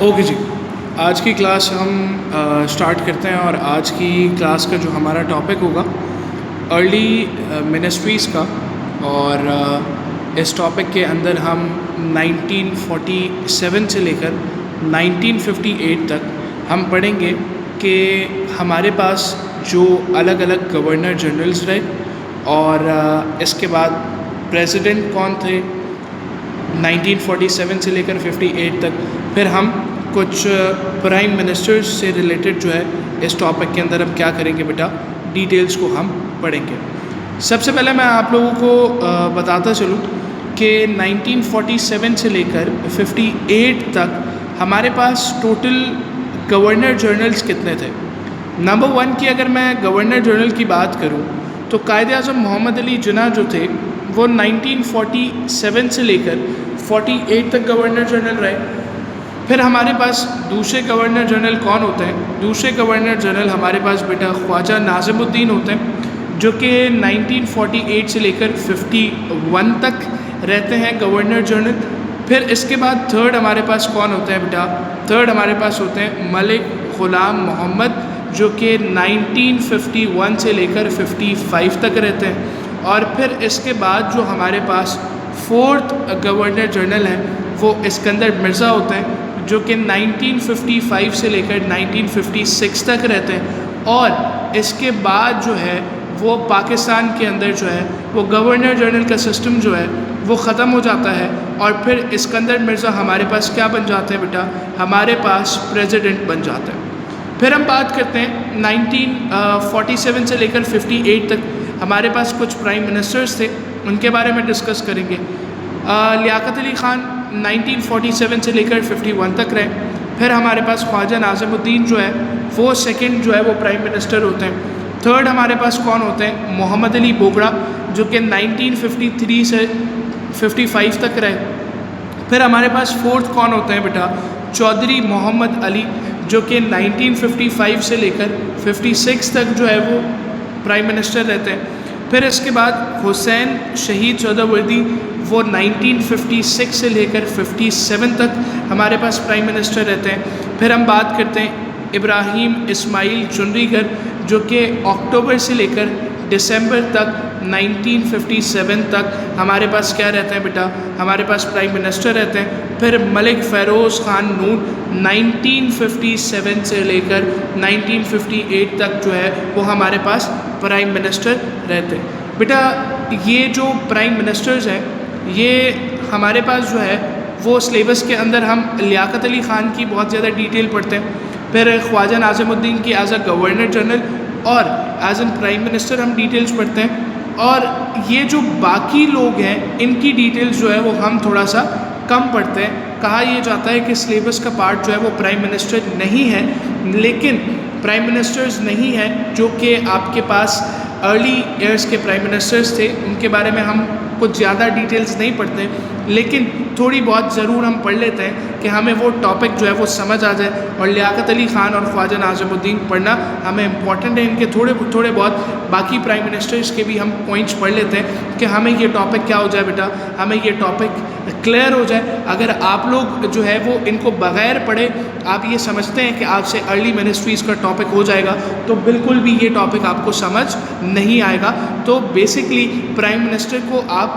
Okay जी, आज की class हम स्टार्ट करते हैं और आज की क्लास का जो हमारा टॉपिक होगा अर्ली मिनिस्ट्रीज़ का। और इस टॉपिक के अंदर हम 1947 से लेकर 1958 तक हम पढ़ेंगे कि हमारे पास जो अलग अलग गवर्नर जनरल्स रहे और इसके बाद प्रेसिडेंट कौन थे 1947 से लेकर 58 तक। फिर हम कुछ प्राइम मिनिस्टर्स से रिलेटेड जो है इस टॉपिक के अंदर हम क्या करेंगे बेटा, डिटेल्स को हम पढ़ेंगे। सबसे पहले मैं आप लोगों को बताता चलूँ कि 1947 से लेकर 58 तक हमारे पास टोटल गवर्नर जनरल्स कितने थे। नंबर 1 की अगर मैं गवर्नर जनरल की बात करूँ तो कायदे-ए-आज़म मोहम्मद अली जिन्ना जो थे वो 1947 से लेकर 48 तक गवर्नर जनरल रहे। फिर हमारे पास दूसरे गवर्नर जनरल कौन होते हैं? दूसरे गवर्नर जनरल हमारे पास बेटा ख्वाजा नाज़िमुद्दीन होते हैं जो कि 1948 से लेकर 51 तक रहते हैं गवर्नर जनरल। फिर इसके बाद थर्ड हमारे पास कौन होते हैं बेटा? थर्ड हमारे पास होते हैं मलिक ग़ुलाम मोहम्मद जो कि 1951 से लेकर 55 तक रहते हैं। और फिर इसके बाद जो हमारे पास फोर्थ गवर्नर जनरल हैं वो इस्कंदर मिर्ज़ा होते हैं जो कि 1955 से लेकर 1956 तक रहते हैं। और इसके बाद जो है वो पाकिस्तान के अंदर जो है वो गवर्नर जनरल का सिस्टम जो है वो ख़त्म हो जाता है और फिर इस्कंदर मिर्ज़ा हमारे पास क्या बन जाते हैं बेटा? हमारे पास प्रेसिडेंट बन जाते हैं। फिर हम बात करते हैं 1947 से लेकर 58 तक हमारे पास कुछ प्राइम मिनिस्टर्स थे, उनके बारे में डिस्कस करेंगे। लियाकत अली ख़ान 1947 से लेकर 51 तक रहे। फिर हमारे पास ख्वाजा नाज़िमुद्दीन जो है वो सेकंड जो है वो प्राइम मिनिस्टर होते हैं। थर्ड हमारे पास कौन होते हैं? मोहम्मद अली बोगड़ा जो कि 1953 से 55 तक रहे। फिर हमारे पास फोर्थ कौन होते हैं बेटा? चौधरी मोहम्मद अली जो कि 1955 से लेकर 56 तक जो है वो प्राइम मिनिस्टर रहते हैं। फिर इसके बाद हुसैन शहीद सोहरावर्दी वो 1956 से लेकर 57 तक हमारे पास प्राइम मिनिस्टर रहते हैं। फिर हम बात करते हैं इब्राहिम इस्माइल चुनरीगर जो कि अक्टूबर से लेकर दिसंबर तक 1957 तक हमारे पास क्या रहते हैं बेटा? हमारे पास प्राइम मिनिस्टर रहते हैं। फिर मलिक फ़ेरोज़ ख़ान नून 1957 से लेकर 1958 तक जो है वो हमारे पास प्राइम मिनिस्टर रहते हैं। बेटा ये जो प्राइम मिनिस्टर्स हैं ये हमारे पास जो है वो सिलेबस के अंदर हम लियाकत अली ख़ान की बहुत ज़्यादा डिटेल पढ़ते हैं। फिर ख्वाजा नाज़िमुद्दीन की एज अ गवर्नर जनरल और एज एन प्राइम मिनिस्टर हम डिटेल्स पढ़ते हैं। और ये जो बाकी लोग हैं इनकी डिटेल्स जो है वो हम थोड़ा सा कम पढ़ते हैं। कहा यह जाता है कि सिलेबस का पार्ट जो है वो प्राइम मिनिस्टर नहीं है, लेकिन प्राइम मिनिस्टर्स नहीं है जो कि आपके पास अर्ली ईयर्स के प्राइम मिनिस्टर्स थे, उनके बारे में हम कुछ ज़्यादा डिटेल्स नहीं पढ़ते, लेकिन थोड़ी बहुत ज़रूर हम पढ़ लेते हैं कि हमें वो टॉपिक जो है वो समझ आ जाए। और लियाकत अली ख़ान और ख्वाजा नाज़िमुद्दीन पढ़ना हमें इम्पॉर्टेंट है। इनके थोड़े बहुत बाकी प्राइम मिनिस्टर्स के भी हम पॉइंट्स पढ़ लेते हैं कि हमें ये टॉपिक क्या हो जाए बेटा, हमें ये टॉपिक क्लियर हो जाए। अगर आप लोग जो है वो इनको बग़ैर पढ़े आप ये समझते हैं कि आपसे अर्ली मिनिस्ट्रीज़ का टॉपिक हो जाएगा तो बिल्कुल भी ये टॉपिक आपको समझ नहीं आएगा। तो बेसिकली प्राइम मिनिस्टर को आप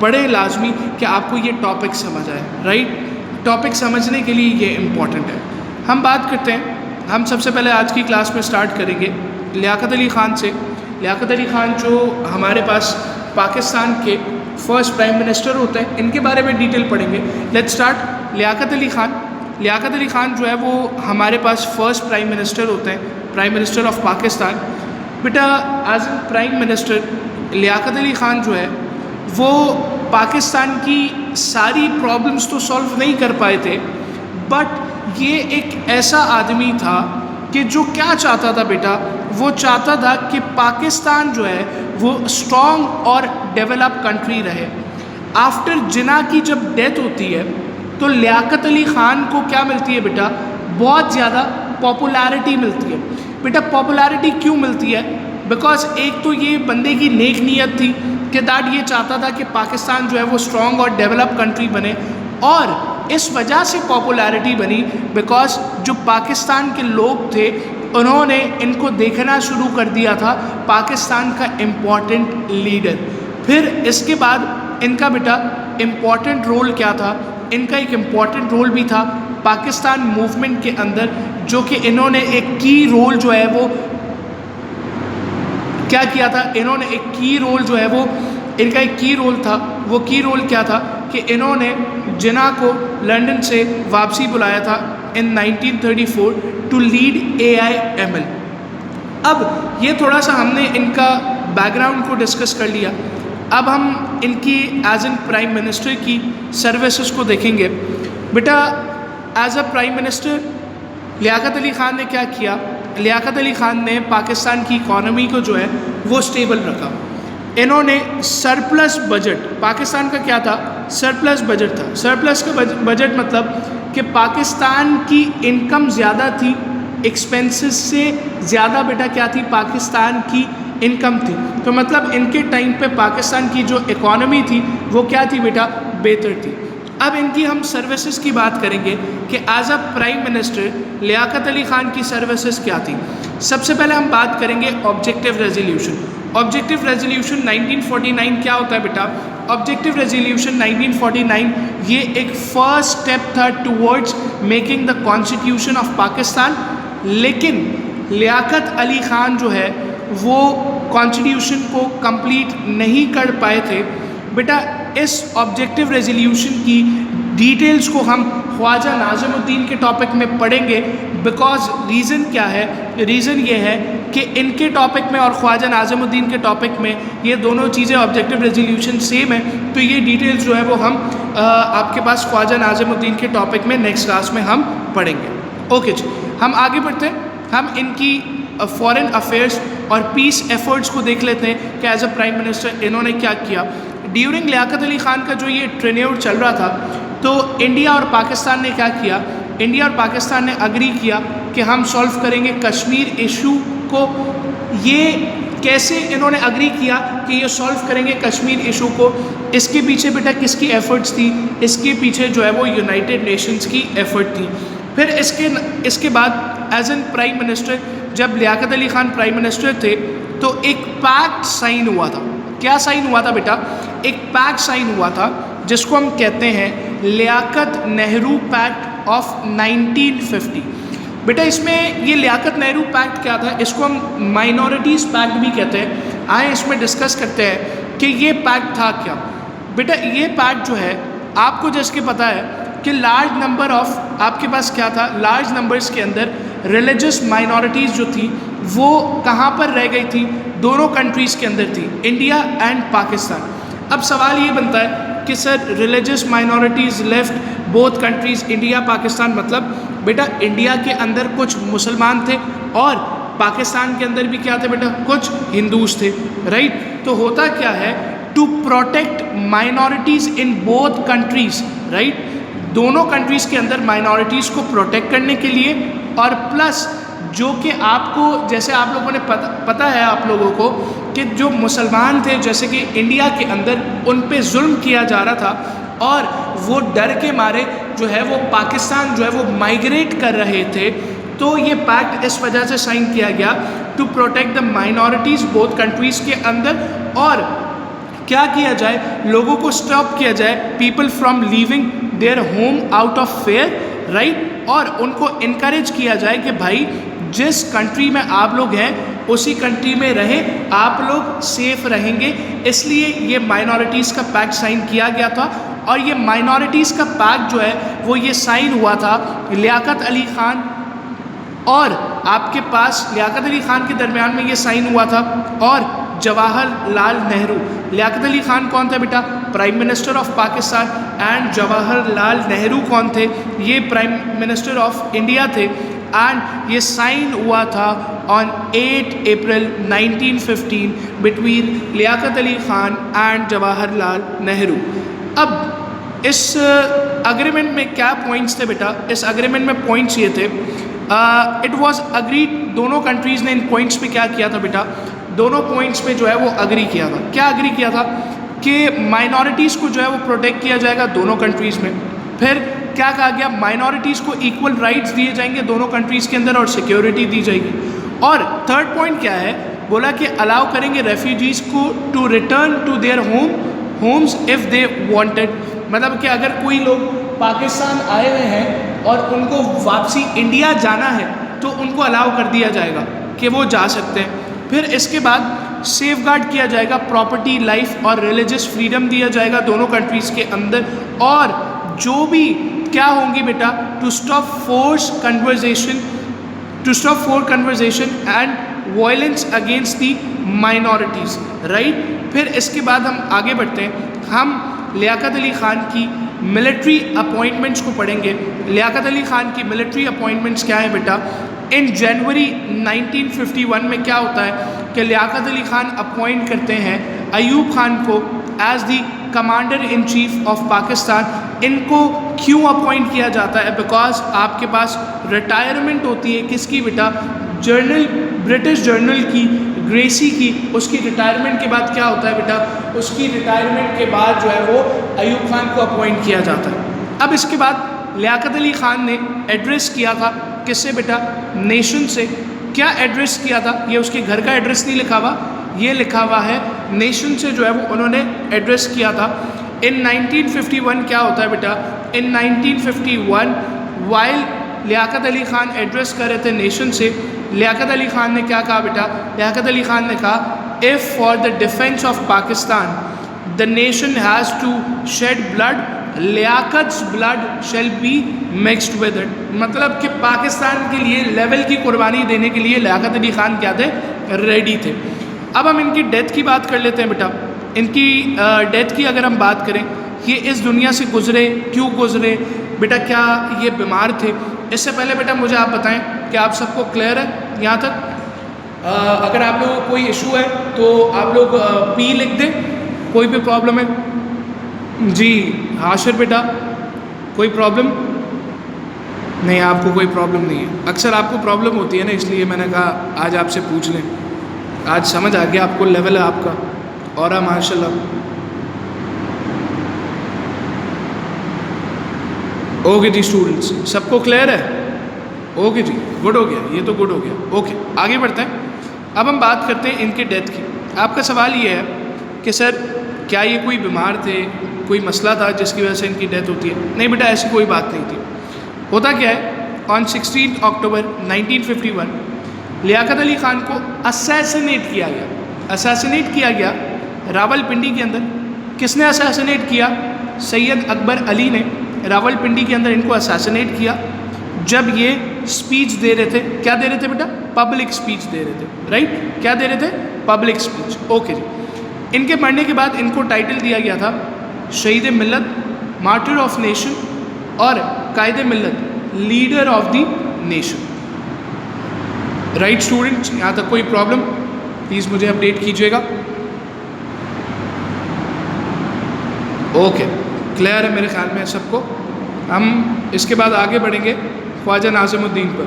पढ़े लाजमी कि आपको ये टॉपिक समझ आए, राइट? टॉपिक समझने के लिए ये इम्पॉर्टेंट है। हम बात करते हैं, हम सबसे पहले आज की क्लास में स्टार्ट करेंगे लियाकत अली ख़ान से। लियाकत अली ख़ान जो हमारे पास पाकिस्तान के फर्स्ट प्राइम मिनिस्टर होते हैं, इनके बारे में डिटेल पढ़ेंगे। Let's start Liaquat Ali Khan. लियाकत अली ख़ान जो है वो हमारे पास फर्स्ट प्राइम मिनिस्टर होते हैं, प्राइम मिनिस्टर ऑफ पाकिस्तान। बेटा as a prime minister Liaquat Ali Khan जो है वो पाकिस्तान की सारी प्रॉब्लम्स तो सॉल्व नहीं कर पाए थे, बट ये एक ऐसा आदमी था कि जो क्या चाहता था बेटा, वो चाहता था कि पाकिस्तान जो है वो स्ट्रॉन्ग और डेवलप कंट्री रहे। आफ्टर जिन्ना की जब डेथ होती है तो लियाकत अली ख़ान को क्या मिलती है बेटा? बहुत ज़्यादा पॉपुलैरिटी मिलती है। बेटा पॉपुलैरिटी क्यों मिलती है? बिकॉज एक तो ये बंदे की नेक नीयत थी कि दैट ये चाहता था कि पाकिस्तान जो है वो स्ट्रॉन्ग और डेवलप कंट्री बने, और इस वजह से पॉपुलैरिटी बनी बिकॉज जो पाकिस्तान के लोग थे उन्होंने इनको देखना शुरू कर दिया था पाकिस्तान का इम्पॉर्टेंट लीडर। फिर इसके बाद इनका बेटा इम्पॉर्टेंट रोल क्या था, इनका एक इम्पॉर्टेंट रोल भी था पाकिस्तान मूवमेंट के अंदर, जो कि इन्होंने एक की रोल जो है वो क्या किया था, इन्होंने एक की रोल जो है वो इनका एक की रोल था। वो की रोल क्या था कि इन्होंने जिन्ना को लंदन से वापसी बुलाया था इन 1934 टू लीड AIML। अब ये थोड़ा सा हमने इनका बैकग्राउंड को डिस्कस कर लिया। अब हम इनकी एज एन प्राइम मिनिस्टर की सर्विसेज को देखेंगे। बेटा as a prime minister Liaquat Ali Khan ने क्या किया, लियाकत अली ख़ान ने पाकिस्तान की इकॉनमी को जो है वो स्टेबल रखा। इन्होंने सरप्लस बजट, पाकिस्तान का क्या था, सरप्लस बजट था। सरप्लस का बजट मतलब कि पाकिस्तान की इनकम ज़्यादा थी, एक्सपेंसेस से ज़्यादा बेटा क्या थी, पाकिस्तान की इनकम थी। तो मतलब इनके टाइम पे पाकिस्तान की जो इकॉनमी थी वो क्या थी बेटा, बेहतर थी। अब इनकी हम सर्विसेज की बात करेंगे कि as a prime minister Liaquat Ali Khan की सर्विसेज क्या थी। सबसे पहले हम बात करेंगे ऑब्जेक्टिव रेजोल्यूशन। ऑब्जेक्टिव रेजोल्यूशन 1949 क्या होता है बेटा, ऑब्जेक्टिव रेजोल्यूशन 1949 ये एक फर्स्ट स्टेप था towards making the constitution of Pakistan. लेकिन लियाकत अली ख़ान जो है वो कॉन्स्टिट्यूशन को कंप्लीट नहीं कर पाए थे। बेटा इस ऑब्जेक्टिव रेजोल्यूशन की डिटेल्स को हम ख्वाजा नाज़िमुद्दीन के टॉपिक में पढ़ेंगे। बिकॉज रीज़न क्या है, रीज़न ये है कि इनके टॉपिक में और ख्वाजा नाज़िमुद्दीन के टॉपिक में ये दोनों चीज़ें ऑब्जेक्टिव रेजोल्यूशन सेम है। तो ये डिटेल्स जो है वो हम आपके पास ख्वाजा नाज़िमुद्दीन के टॉपिक में नेक्स्ट क्लास में हम पढ़ेंगे। ओके जी, हम आगे बढ़ते हैं। हम इनकी फॉरेन अफेयर्स और पीस एफर्ट्स को देख लेते हैं कि एज अ प्राइम मिनिस्टर इन्होंने क्या किया। ड्यूरिंग लियाकत अली ख़ान का जो ये टेन्योर चल रहा था तो इंडिया और पाकिस्तान ने क्या किया, इंडिया और पाकिस्तान ने अग्री किया कि हम सॉल्व करेंगे कश्मीर इशू को। ये कैसे इन्होंने अग्री किया कि ये सॉल्व करेंगे कश्मीर इशू को, इसके पीछे बेटा किसकी एफर्ट्स थी, इसके पीछे जो है वो यूनाइटेड नेशंस की एफर्ट थी। फिर इसके बाद एज एन प्राइम मिनिस्टर जब लियाकत अली ख़ान प्राइम मिनिस्टर थे तो एक पैक्ट साइन हुआ था। क्या साइन हुआ था बेटा, एक पैक्ट साइन हुआ था जिसको हम कहते हैं लियाकत नेहरू पैक्ट ऑफ 1950। बेटा इसमें ये लियाकत नेहरू पैक्ट क्या था, इसको हम माइनॉरिटीज़ पैक्ट भी कहते हैं। आए इसमें डिस्कस करते हैं कि ये पैक्ट था क्या। बेटा ये पैक्ट जो है आपको जैसे कि पता है कि लार्ज नंबर ऑफ आपके पास क्या था, लार्ज नंबर्स के अंदर रिलीजियस माइनॉरिटीज़ जो थी वो कहाँ पर रह गई थी, दोनों कंट्रीज़ के अंदर थी, इंडिया एंड पाकिस्तान। अब सवाल ये बनता है कि sir religious minorities left both countries, India Pakistan, मतलब बेटा इंडिया के अंदर कुछ मुसलमान थे और पाकिस्तान के अंदर भी क्या थे बेटा, कुछ हिंदूज थे, राइट। तो होता क्या है, to protect minorities in both countries, right, दोनों कंट्रीज़ के अंदर माइनॉरिटीज़ को प्रोटेक्ट करने के लिए और प्लस जो कि आपको जैसे आप लोगों ने पता है आप लोगों को कि जो मुसलमान थे जैसे कि इंडिया के अंदर उन पे जुल्म किया जा रहा था और वो डर के मारे जो है वो पाकिस्तान जो है वो माइग्रेट कर रहे थे। तो ये पैक्ट इस वजह से साइन किया गया to protect the minorities both countries के अंदर और क्या किया जाए, लोगों को स्टॉप किया जाए, people from leaving their home out of fair, right, और उनको इनकरेज किया जाए कि भाई जिस कंट्री में आप लोग हैं उसी कंट्री में रहें, आप लोग सेफ रहेंगे। इसलिए ये माइनॉरिटीज़ का पैक्ट साइन किया गया था और ये माइनॉरिटीज़ का पैक्ट जो है वो ये साइन हुआ था लियाकत अली ख़ान और आपके पास लियाकत अली ख़ान के दरमियान में ये साइन हुआ था और जवाहरलाल नेहरू। लियाकत अली ख़ान कौन था बेटा, prime minister of Pakistan, and Jawaharlal Nehru कौन थे, ये प्राइम मिनिस्टर ऑफ इंडिया थे। एंड ये साइन हुआ था on 8 April 1915 between Liaquat Ali Khan and Jawaharlal Nehru. अब इस अग्रीमेंट में क्या पॉइंट्स थे बेटा, इस अग्रीमेंट में पॉइंट्स ये थे, इट वाज अग्रीड, दोनों कंट्रीज़ ने इन पॉइंट्स पे क्या किया था बेटा, दोनों पॉइंट्स पे जो है वो अग्री किया था। क्या अग्री किया था कि माइनॉरिटीज़ को जो है वो प्रोटेक्ट किया जाएगा दोनों कंट्रीज़ में। फिर क्या कहा गया, माइनॉरिटीज़ को इक्वल राइट्स दिए जाएंगे दोनों कंट्रीज़ के अंदर और सिक्योरिटी दी जाएगी। और थर्ड पॉइंट क्या है, बोला कि अलाउ करेंगे रेफ्यूजीज़ को to return to their homes if they wanted, मतलब कि अगर कोई लोग पाकिस्तान आए हुए हैं और उनको वापसी इंडिया जाना है तो उनको अलाउ कर दिया जाएगा कि वो जा सकते हैं। फिर इसके बाद सेफगार्ड किया जाएगा प्रॉपर्टी, लाइफ और रिलीजियस फ्रीडम दिया जाएगा दोनों कंट्रीज़ के अंदर। और जो भी क्या होंगी बेटा, to stop force conversion and violence against the minorities, right. फिर इसके बाद हम आगे बढ़ते हैं, हम लियाकत अली ख़ान की मिलिट्री अपॉइंटमेंट्स को पढ़ेंगे। लियाकत अली ख़ान की मिलिट्री अपॉइंटमेंट्स क्या है बेटा, इन जनवरी 1951 में क्या होता है कि लियाकत अली ख़ान अपॉइंट करते हैं अयूब ख़ान को as the commander in chief of Pakistan. इनको क्यों अपॉइंट किया जाता है, बिकॉज आपके पास रिटायरमेंट होती है किसकी बेटा, जर्नल, ब्रिटिश जर्नल की, ग्रेसी की। उसकी रिटायरमेंट के बाद क्या होता है बेटा, उसकी रिटायरमेंट के बाद जो है वो अयूब ख़ान को अपॉइंट किया जाता है। अब इसके बाद लियाकत अली ख़ान ने एड्रेस किया था किससे बेटा, नेशन से। क्या एड्रेस किया था, ये उसके घर का एड्रेस नहीं लिखा हुआ, ये लिखा हुआ है नेशन से जो है वो उन्होंने एड्रेस किया था। इन 1951 क्या होता है बेटा, इन 1951 वाइल लियाकत अली ख़ान एड्रेस कर रहे थे नेशन से, लियाकत अली ख़ान ने क्या कहा बेटा, लियाकत अली ख़ान ने कहा, if for the defence of Pakistan the nation has to shed blood, Liaquat's blood shall be mixed with it. मतलब कि पाकिस्तान के लिए लेवल की कुर्बानी देने के लिए लियाकत अली ख़ान क्या थे, रेडी थे। अब हम इनकी डेथ की बात कर लेते हैं बेटा। इनकी डेथ की अगर हम बात करें, ये इस दुनिया से गुज़रे, क्यों गुज़रे बेटा, क्या ये बीमार थे। इससे पहले बेटा मुझे आप बताएं कि आप सबको क्लियर है यहाँ तक। अगर आप लोगों को कोई इशू है तो आप लोग पी लिख दें, कोई भी प्रॉब्लम है जी। हाशिर बेटा कोई प्रॉब्लम नहीं, आपको कोई प्रॉब्लम नहीं है। अक्सर आपको प्रॉब्लम होती है ना, इसलिए मैंने कहा आज आपसे पूछ लें। आज समझ आ गया आपको, लेवल है आपका और माशाल्लाह। ओके जी स्टूडेंट्स, सबको क्लियर है? ओके जी, गुड हो गया, ये तो गुड हो गया। ओके आगे बढ़ते हैं। अब हम बात करते हैं इनके डेथ की। आपका सवाल ये है कि सर क्या ये कोई बीमार थे, कोई मसला था जिसकी वजह से इनकी डेथ होती है? नहीं बेटा, ऐसी कोई बात नहीं थी। होता क्या है, ऑन 16 अक्टूबर 1951 लियाकत अली ख़ान को असैसिनेट किया गया। असैसिनेट किया गया रावलपिंडी के अंदर। किसने असैसिनेट किया? सैयद अकबर अली ने रावलपिंडी के अंदर इनको असैसिनेट किया जब ये स्पीच दे रहे थे। क्या दे रहे थे बेटा? पब्लिक स्पीच दे रहे थे, राइट। क्या दे रहे थे? Public speech. ओके जी। इनके मरने के बाद इनको टाइटल दिया गया था शहीद मिल्लत, मार्टिर ऑफ नेशन और कायद मिल्लत, leader of the nation. Right students, यहाँ तक कोई प्रॉब्लम प्लीज़ मुझे अपडेट कीजिएगा। ओके क्लियर है मेरे ख्याल में सबको। हम इसके बाद आगे बढ़ेंगे ख्वाजा नाज़िमुद्दीन पर।